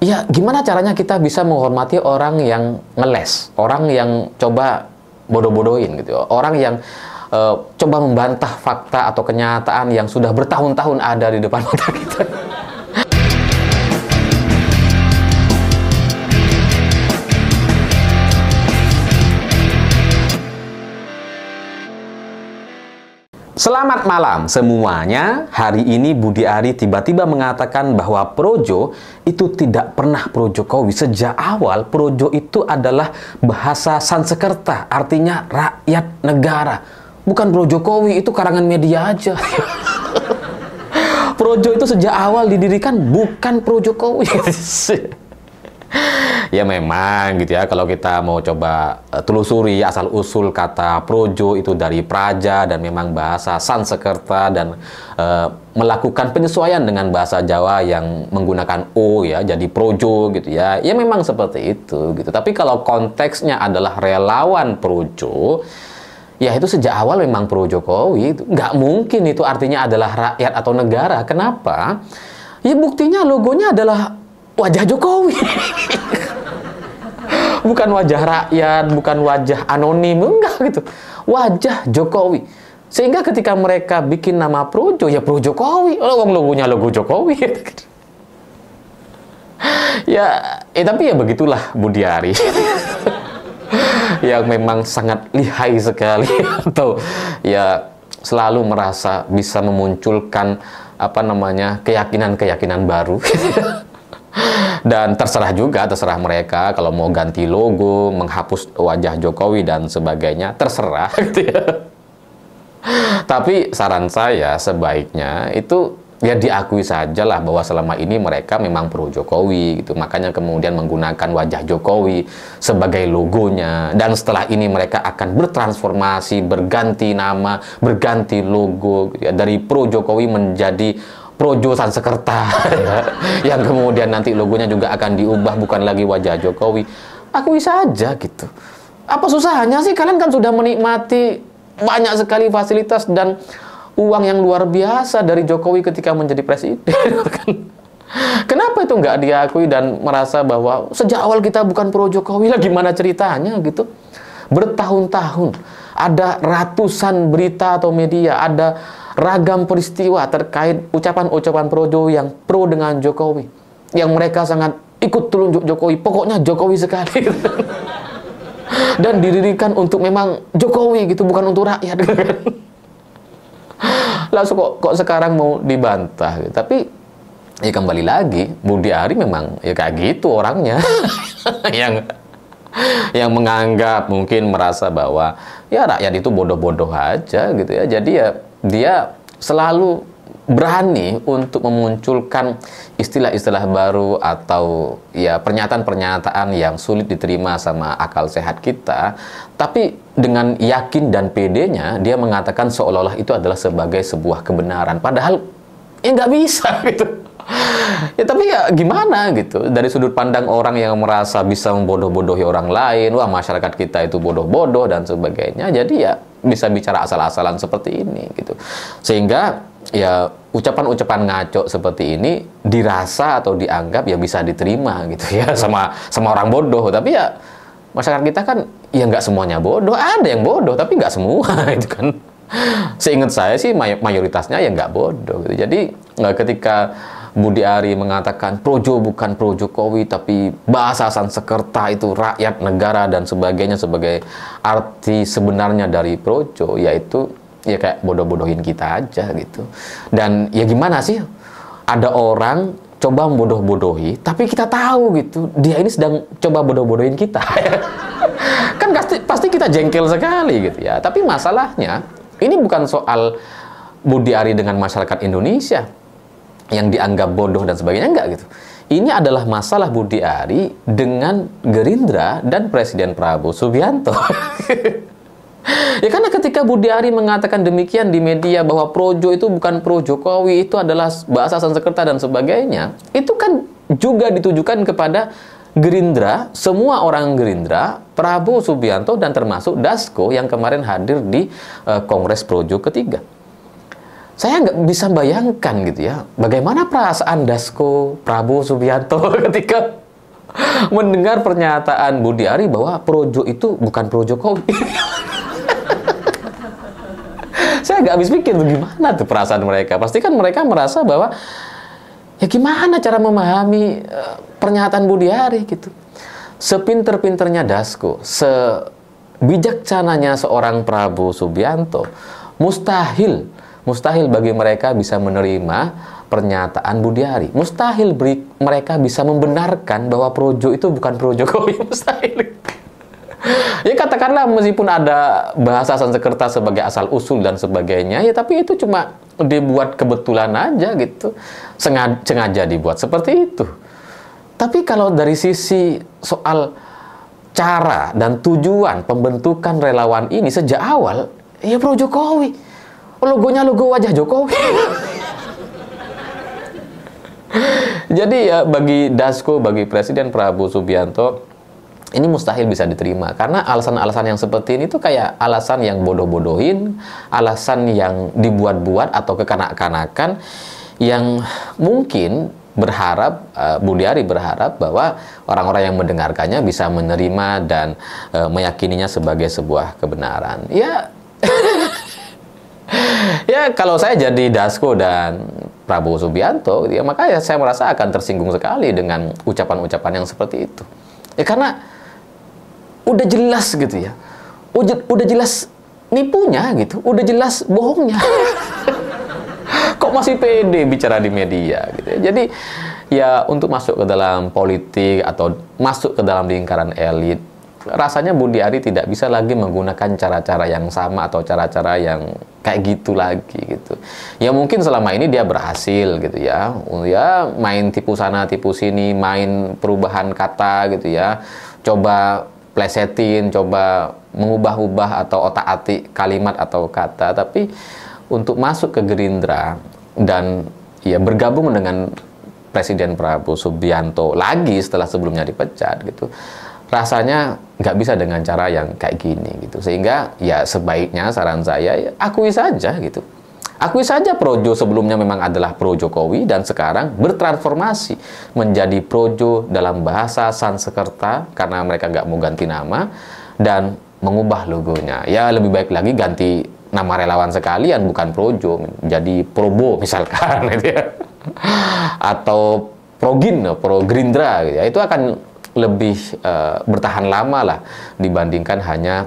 Ya, gimana caranya kita bisa menghormati orang yang ngeles, orang yang coba bodoh-bodohin gitu, orang yang coba membantah fakta atau kenyataan yang sudah bertahun-tahun ada di depan mata kita. Selamat malam semuanya. Hari ini Budi Ari tiba-tiba mengatakan bahwa Projo itu tidak pernah pro Jokowi. Sejak awal Projo itu adalah bahasa Sansekerta, artinya rakyat negara. Bukan pro Jokowi, itu karangan media aja. Projo itu sejak awal didirikan bukan pro Jokowi. Ya memang gitu ya, kalau kita mau coba telusuri asal-usul kata Projo itu dari Praja dan memang bahasa Sansekerta dan melakukan penyesuaian dengan bahasa Jawa yang menggunakan O ya, jadi Projo gitu ya. Ya memang seperti itu gitu. Tapi kalau konteksnya adalah relawan Projo, ya itu sejak awal memang pro Jokowi. Nggak mungkin itu artinya adalah rakyat atau negara. Kenapa? Ya buktinya logonya adalah wajah Jokowi. Bukan wajah rakyat, bukan wajah anonim, enggak gitu. Wajah Jokowi. Sehingga ketika mereka bikin nama Projo, ya pro Jokowi. Logonya logo Jokowi. Ya, tapi ya begitulah Budi Ari. Yang memang sangat lihai sekali. Atau ya selalu merasa bisa memunculkan keyakinan-keyakinan baru. Dan terserah mereka kalau mau ganti logo, menghapus wajah Jokowi dan sebagainya, terserah gitu ya. Tapi saran saya sebaiknya itu ya diakui sajalah bahwa selama ini mereka memang pro Jokowi gitu. Makanya kemudian menggunakan wajah Jokowi sebagai logonya, dan setelah ini mereka akan bertransformasi, berganti nama, berganti logo gitu ya, dari pro Jokowi menjadi Projo Sansekerta ya, yang kemudian nanti logonya juga akan diubah, bukan lagi wajah Jokowi. Akui saja gitu. Apa susahnya sih? Kalian kan sudah menikmati banyak sekali fasilitas dan uang yang luar biasa dari Jokowi ketika menjadi presiden. Kenapa itu nggak diakui dan merasa bahwa sejak awal kita bukan pro Jokowi lah, gimana ceritanya gitu? Bertahun-tahun ada ratusan berita atau media, ada ragam peristiwa terkait ucapan-ucapan Projo yang pro dengan Jokowi, yang mereka sangat ikut telunjuk Jokowi, pokoknya Jokowi sekali. Dan didirikan untuk memang Jokowi gitu, bukan untuk rakyat. Langsung kok sekarang mau dibantah gitu. Tapi ya kembali lagi, Budi Ari memang ya kayak gitu orangnya. yang menganggap, mungkin merasa bahwa ya rakyat itu bodoh-bodoh aja gitu ya. Jadi ya dia selalu berani untuk memunculkan istilah-istilah baru atau ya pernyataan-pernyataan yang sulit diterima sama akal sehat kita, tapi dengan yakin dan pedenya dia mengatakan seolah-olah itu adalah sebagai sebuah kebenaran, padahal ya nggak bisa gitu. Ya tapi ya gimana gitu, dari sudut pandang orang yang merasa bisa membodoh-bodohi orang lain, wah masyarakat kita itu bodoh-bodoh dan sebagainya, jadi ya bisa bicara asal-asalan seperti ini gitu. Sehingga ya ucapan-ucapan ngaco seperti ini dirasa atau dianggap ya bisa diterima gitu ya sama orang bodoh. Tapi ya masyarakat kita kan ya nggak semuanya bodoh, ada yang bodoh tapi nggak semua itu kan. Seingat saya sih mayoritasnya ya nggak bodoh gitu. Jadi ketika Budi Ari mengatakan Projo bukan pro Jokowi, tapi bahasa Sansekerta itu rakyat negara dan sebagainya sebagai arti sebenarnya dari Projo, yaitu ya kayak bodoh-bodohin kita aja gitu. Dan ya gimana sih, ada orang coba membodoh-bodohi, tapi kita tahu gitu dia ini sedang coba bodoh-bodohin kita. Kan pasti kita jengkel sekali gitu ya. Tapi masalahnya ini bukan soal Budi Ari dengan masyarakat Indonesia yang dianggap bodoh dan sebagainya, enggak gitu. Ini adalah masalah Budi Ari dengan Gerindra dan Presiden Prabowo Subianto. Ya karena ketika Budi Ari mengatakan demikian di media bahwa Projo itu bukan pro Jokowi, itu adalah bahasa Sansekerta dan sebagainya, itu kan juga ditujukan kepada Gerindra, semua orang Gerindra, Prabowo Subianto dan termasuk Dasko yang kemarin hadir di Kongres Projo ketiga. Saya nggak bisa bayangkan gitu ya, bagaimana perasaan Dasko Prabowo Subianto ketika mendengar pernyataan Budi Ari bahwa projo itu bukan pro Jokowi. Saya nggak habis pikir tuh gimana tuh perasaan mereka. Pasti kan mereka merasa bahwa ya gimana cara memahami pernyataan Budi Ari gitu. Sepinter-pinternya Dasko, sebijaksananya seorang Prabowo Subianto, mustahil bagi mereka bisa menerima pernyataan Budi Ari. Mustahil mereka bisa membenarkan bahwa projo itu bukan pro Jokowi. Mustahil. Ya katakanlah meskipun ada bahasa Sanskerta sebagai asal usul dan sebagainya, ya tapi itu cuma dibuat kebetulan aja gitu. Sengaja dibuat seperti itu. Tapi kalau dari sisi soal cara dan tujuan pembentukan relawan ini sejak awal, ya pro Jokowi. Logonya logo wajah Jokowi. Jadi ya bagi Dasko, bagi Presiden Prabowo Subianto, ini mustahil bisa diterima. Karena alasan-alasan yang seperti ini tuh kayak alasan yang bodoh-bodohin, alasan yang dibuat-buat atau kekanak-kanakan, yang mungkin berharap, Budi Ari berharap bahwa orang-orang yang mendengarkannya bisa menerima dan meyakininya sebagai sebuah kebenaran. Ya, ya kalau saya jadi Dasko dan Prabowo Subianto, ya makanya saya merasa akan tersinggung sekali dengan ucapan-ucapan yang seperti itu. Ya karena udah jelas gitu ya, udah jelas nipunya gitu, udah jelas bohongnya. Kok masih pede bicara di media gitu ya. Jadi ya untuk masuk ke dalam politik atau masuk ke dalam lingkaran elit, rasanya Budi Ari tidak bisa lagi menggunakan cara-cara yang sama atau cara-cara yang kayak gitu lagi gitu. Ya mungkin selama ini dia berhasil gitu ya. Ya main tipu sana tipu sini, main perubahan kata gitu ya. Coba plesetin, coba mengubah-ubah atau otak-atik kalimat atau kata, tapi untuk masuk ke Gerindra dan ya bergabung dengan Presiden Prabowo Subianto lagi setelah sebelumnya dipecat gitu, rasanya nggak bisa dengan cara yang kayak gini gitu. Sehingga ya sebaiknya saran saya ya, akui saja gitu. Akui saja projo sebelumnya memang adalah pro Jokowi dan sekarang bertransformasi menjadi projo dalam bahasa Sanskerta karena mereka nggak mau ganti nama dan mengubah logonya. Ya lebih baik lagi ganti nama relawan sekalian, bukan projo, jadi probo misalkan gitu ya. Atau progin, pro Gerindra gitu ya. Itu akan lebih bertahan lama lah dibandingkan hanya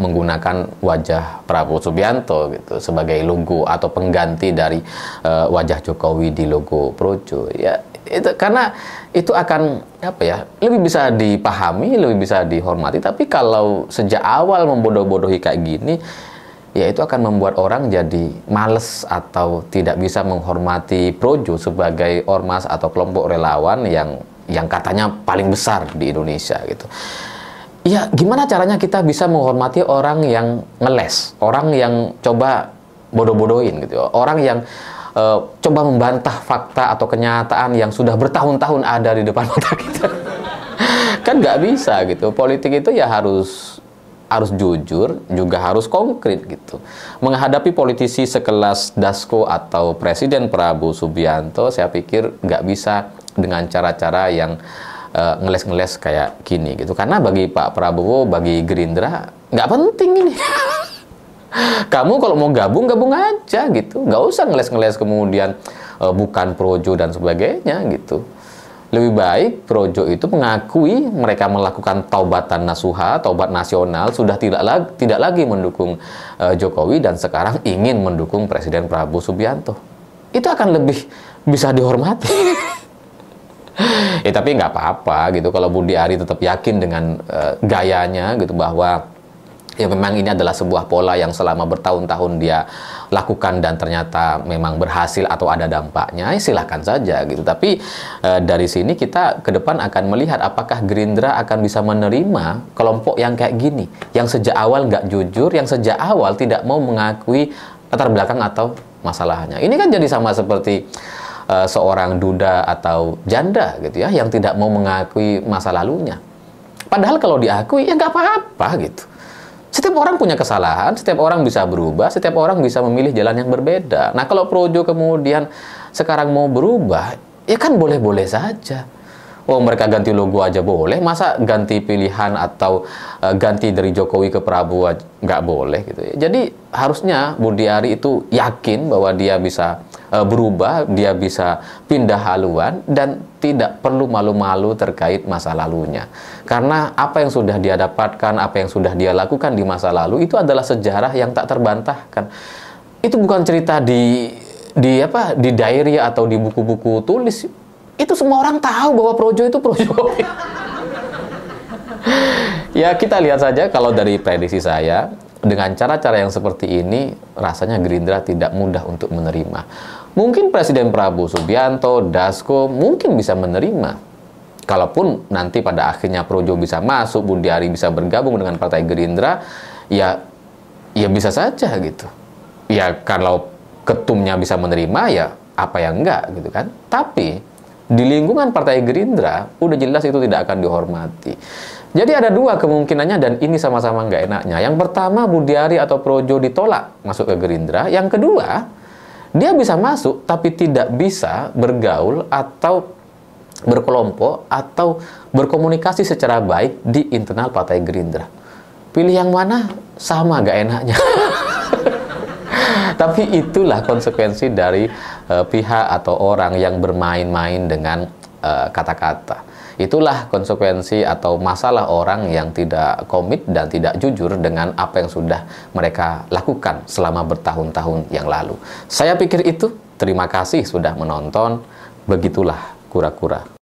menggunakan wajah Prabowo Subianto gitu sebagai logo atau pengganti dari wajah Jokowi di logo projo. Ya itu karena itu akan apa ya, lebih bisa dipahami, lebih bisa dihormati. Tapi kalau sejak awal membodoh-bodohi kayak gini, ya itu akan membuat orang jadi males atau tidak bisa menghormati projo sebagai ormas atau kelompok relawan yang katanya paling besar di Indonesia gitu. Ya gimana caranya kita bisa menghormati orang yang ngeles, orang yang coba bodoh-bodohin gitu, orang yang coba membantah fakta atau kenyataan yang sudah bertahun-tahun ada di depan mata kita. Kan nggak bisa gitu. Politik itu ya harus jujur, juga harus konkret gitu. Menghadapi politisi sekelas Dasko atau Presiden Prabowo Subianto, saya pikir nggak bisa dengan cara-cara yang ngeles-ngeles kayak gini gitu. Karena bagi Pak Prabowo, bagi Gerindra nggak penting ini. Kamu kalau mau gabung aja gitu, nggak usah ngeles-ngeles kemudian bukan projo dan sebagainya gitu. Lebih baik projo itu mengakui mereka melakukan taubatan nasuha, taubat nasional, sudah tidak lagi mendukung Jokowi dan sekarang ingin mendukung Presiden Prabowo Subianto. Itu akan lebih bisa dihormati. Ya tapi nggak apa-apa gitu kalau Budi Ari tetap yakin dengan gayanya gitu bahwa ya memang ini adalah sebuah pola yang selama bertahun-tahun dia lakukan dan ternyata memang berhasil atau ada dampaknya, ya silakan saja gitu. Tapi dari sini kita ke depan akan melihat apakah Gerindra akan bisa menerima kelompok yang kayak gini, yang sejak awal nggak jujur, yang sejak awal tidak mau mengakui latar belakang atau masalahnya. Ini kan jadi sama seperti seorang duda atau janda gitu ya, yang tidak mau mengakui masa lalunya. Padahal kalau diakui ya nggak apa-apa gitu. Setiap orang punya kesalahan, setiap orang bisa berubah, setiap orang bisa memilih jalan yang berbeda. Nah, kalau Projo kemudian sekarang mau berubah, ya kan boleh-boleh saja. Oh, mereka ganti logo aja boleh, masa ganti pilihan atau ganti dari Jokowi ke Prabowo nggak boleh gitu ya. Jadi harusnya Budi Ari itu yakin bahwa dia bisa berubah, dia bisa pindah haluan dan tidak perlu malu-malu terkait masa lalunya. Karena apa yang sudah dia dapatkan, apa yang sudah dia lakukan di masa lalu itu adalah sejarah yang tak terbantahkan. Itu bukan cerita di diary atau di buku-buku tulis. Itu semua orang tahu bahwa Projo itu pro Jokowi. Ya, kita lihat saja kalau dari prediksi saya, dengan cara-cara yang seperti ini, rasanya Gerindra tidak mudah untuk menerima. Mungkin Presiden Prabowo Subianto, Dasko, mungkin bisa menerima. Kalaupun nanti pada akhirnya Projo bisa masuk, Budi Ari bisa bergabung dengan Partai Gerindra, ya bisa saja gitu. Ya, kalau ketumnya bisa menerima, ya apa yang enggak gitu kan. Tapi di lingkungan Partai Gerindra, udah jelas itu tidak akan dihormati. Jadi ada dua kemungkinannya dan ini sama-sama nggak enaknya. Yang pertama, Budi Ari atau Projo ditolak masuk ke Gerindra. Yang kedua, dia bisa masuk tapi tidak bisa bergaul atau berkelompok atau berkomunikasi secara baik di internal Partai Gerindra. Pilih yang mana? Sama nggak enaknya. Tapi itulah konsekuensi dari pihak atau orang yang bermain-main dengan kata-kata. Itulah konsekuensi atau masalah orang yang tidak komit dan tidak jujur dengan apa yang sudah mereka lakukan selama bertahun-tahun yang lalu. Saya pikir itu. Terima kasih sudah menonton. Begitulah kura-kura.